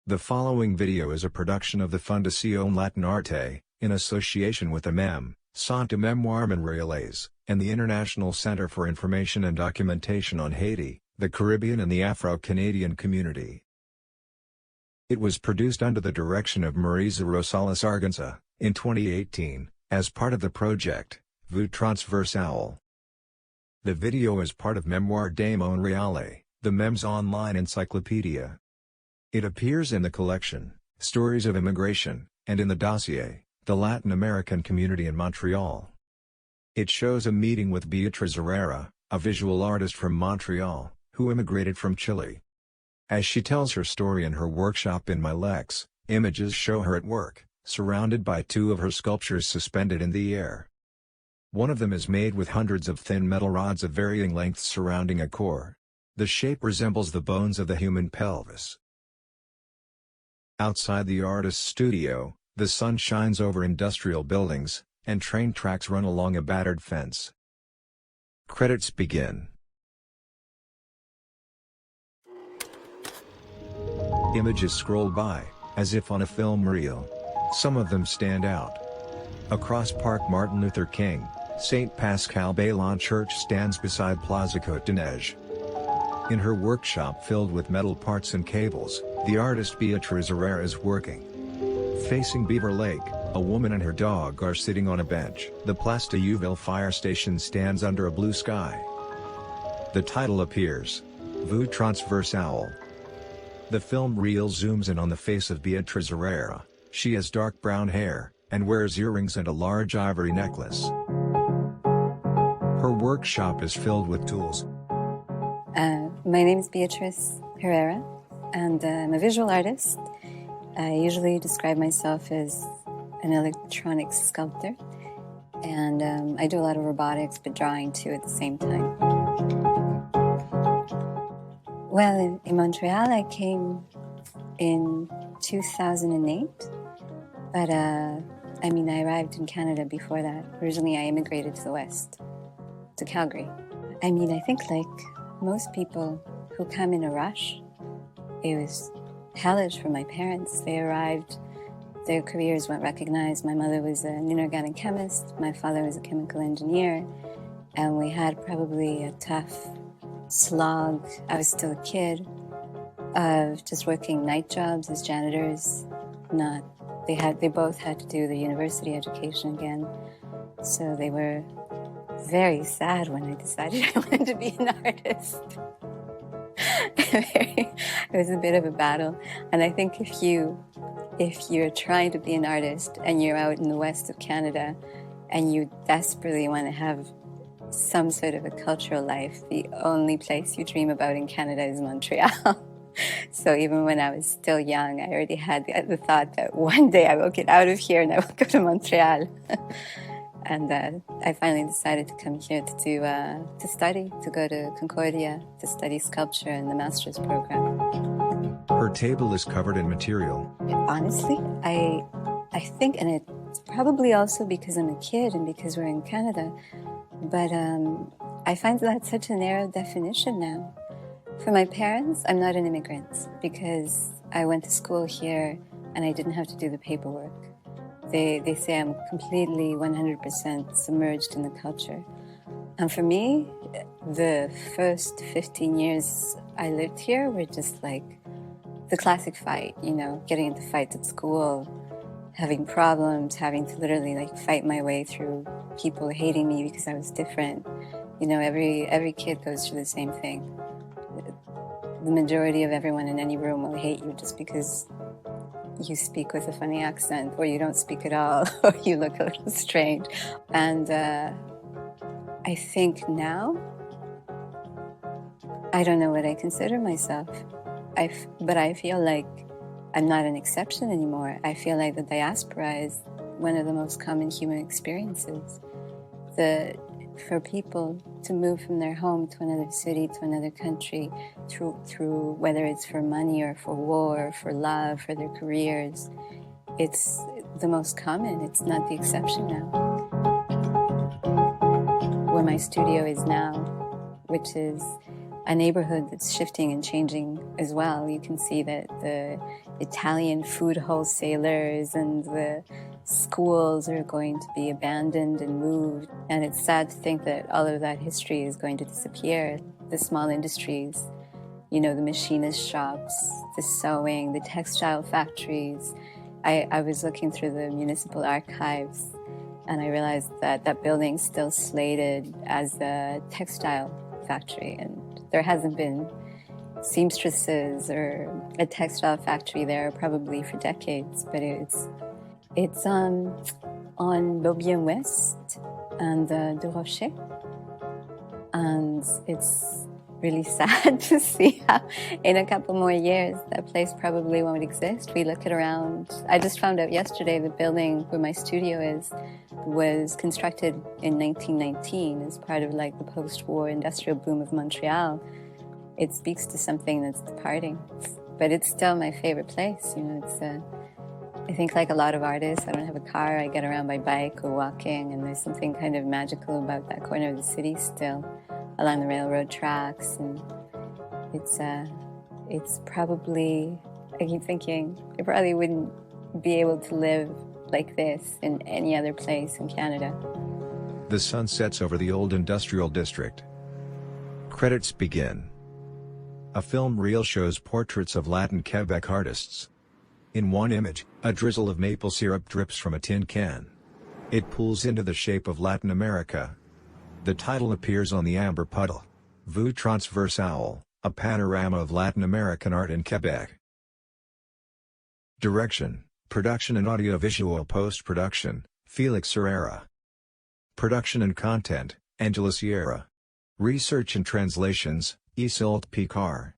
The following video is a production of the Fondation LatinArte, in association with the Centre Mémoire Montréalais, and the International Center for Information and Documentation on Haiti, the Caribbean and the Afro-Canadienne community. It was produced under the direction of Mariza Rosales Argonza, in 2018, as part of the project, Vues transversales. The video is part of Mémoire de Montréal, the MEM's online encyclopedia. It appears in the collection, Stories of Immigration, and in the dossier, The Latin American Community in Montreal. It shows a meeting with Beatriz Herrera, a visual artist from Montreal, who immigrated from Chile. As she tells her story in her workshop in My Lex, images show her at work, surrounded by two of her sculptures suspended in the air. One of them is made with hundreds of thin metal rods of varying lengths surrounding a core. The shape resembles the bones of the human pelvis. Outside the artist's studio, the sun shines over industrial buildings, and train tracks run along a battered fence. Credits begin. Images scroll by, as if on a film reel. Some of them stand out. Across Park Martin Luther King, St. Pascal Baylon Church stands beside Plaza Côte de Neige. In her workshop filled with metal parts and cables, the artist Beatriz Herrera is working. Facing Beaver Lake, a woman and her dog are sitting on a bench. The Place de Youville fire station stands under a blue sky. The title appears, Vues transversales. The film reel zooms in on the face of Beatriz Herrera. She has dark brown hair, and wears earrings and a large ivory necklace. Her workshop is filled with tools. My name is Beatriz Herrera, and I'm a visual artist. I usually describe myself as an electronic sculptor, and I do a lot of robotics, but drawing too at the same time. Well, in Montreal, I came in 2008, but I arrived in Canada before that. Originally, I immigrated to the West, to Calgary. I think like most people who come in a rush, it was hellish for my parents. They arrived, their careers weren't recognized. My mother was an inorganic chemist, my father was a chemical engineer, and we had probably a tough slog. I was still a kid, of just working night jobs as janitors. They both had to do the university education again, so they were very sad when I decided I wanted to be an artist. It was a bit of a battle, and I think if you're trying to be an artist and you're out in the west of Canada and you desperately want to have some sort of a cultural life, the only place you dream about in Canada is Montreal. So even when I was still young, I already had the thought that one day I will get out of here and I will go to Montreal. And I finally decided to come here to study, to go to Concordia, to study sculpture in the master's program. Her table is covered in material. Honestly, I think, and it's probably also because I'm a kid and because we're in Canada, but I find that's such a narrow definition now. For my parents, I'm not an immigrant because I went to school here and I didn't have to do the paperwork. They say I'm completely 100% submerged in the culture. And for me, the first 15 years I lived here were just like the classic fight, getting into fights at school, having problems, having to literally fight my way through people hating me because I was different. Every kid goes through the same thing. The majority of everyone in any room will hate you just because you speak with a funny accent, or you don't speak at all, or you look a little strange. And I think now, I don't know what I consider myself, but I feel like I'm not an exception anymore. I feel like the diaspora is one of the most common human experiences. For people to move from their home to another city, to another country, through whether it's for money or for war, for love, for their careers, it's the most common. It's not the exception now. Where my studio is now, which is a neighborhood that's shifting and changing as well. You can see that the Italian food wholesalers and the schools are going to be abandoned and moved. And it's sad to think that all of that history is going to disappear. The small industries, you know, the machinist shops, the sewing, the textile factories. I was looking through the municipal archives and I realized that that building's still slated as a textile factory, and there hasn't been seamstresses or a textile factory there probably for decades, but it's on Beaubien West and Du Rocher, and it's really sad to see how in a couple more years that place probably won't exist. We look at around, I just found out yesterday the building where my studio is was constructed in 1919 as part of like the post-war industrial boom of Montreal. It speaks to something that's departing, but it's still my favorite place. You know, it's I think like a lot of artists, I don't have a car, I get around by bike or walking, and there's something kind of magical about that corner of the city still, along the railroad tracks, and it's probably, I keep thinking, I probably wouldn't be able to live like this in any other place in Canada. The sun sets over the old industrial district. Credits begin. A film reel shows portraits of Latin Quebec artists. In one image, a drizzle of maple syrup drips from a tin can. It pools into the shape of Latin America. The title appears on the amber puddle. Vues transversales, a panorama of Latin American art in Quebec. Direction, production and audiovisual post-production, Felix Herrera. Production and content, Angela Sierra. Research and translations, Isolde Picard.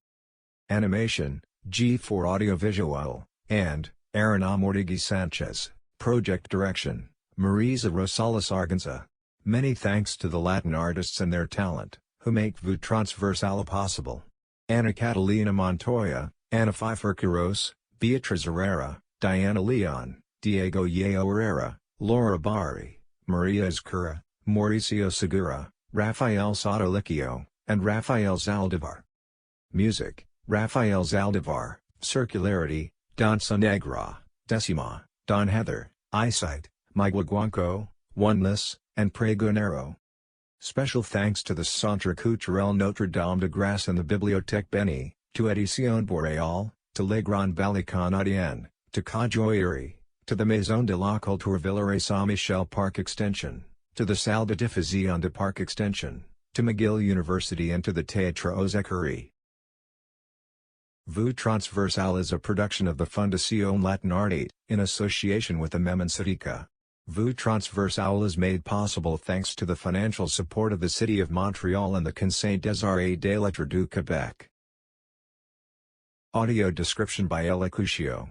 Animation, G4 Audiovisual, and Aaron Amortigui Sanchez. Project direction, Mariza Rosales Argonza. Many thanks to the Latin artists and their talent, who make Vues transversales possible. Ana Catalina Montoya, Ana Pfeiffer Quiros, Beatriz Herrera, Diana Leon, Diego Yeo Herrera, Laura Bari, Maria Ezcura, Mauricio Segura, Rafael Sotolicchio, and Rafael Zaldivar. Music, Rafael Zaldivar, Circularity, Danza Negra, Decima, Don Heather, Eyesight, Miguaguanco, Oneness, and Pregonero. Special thanks to the Centre Culturel Notre Dame de Grâce and the Bibliothèque Béni, to Édition Boréal, to Les Grands Balles Canadiennes, to Cajoyerie, to the Maison de la Culture Villeray Saint-Michel Park Extension, to the Salle de Diffusion de Park Extension, to McGill University and to the Théâtre aux Écuries. Vues transversales is a production of the Fondation LatinArte, in association with the Mem and Sarica. Vues transversales is made possible thanks to the financial support of the City of Montreal and the Conseil des Arts et des Lettres du Québec. Audio description by Ella Cuscio.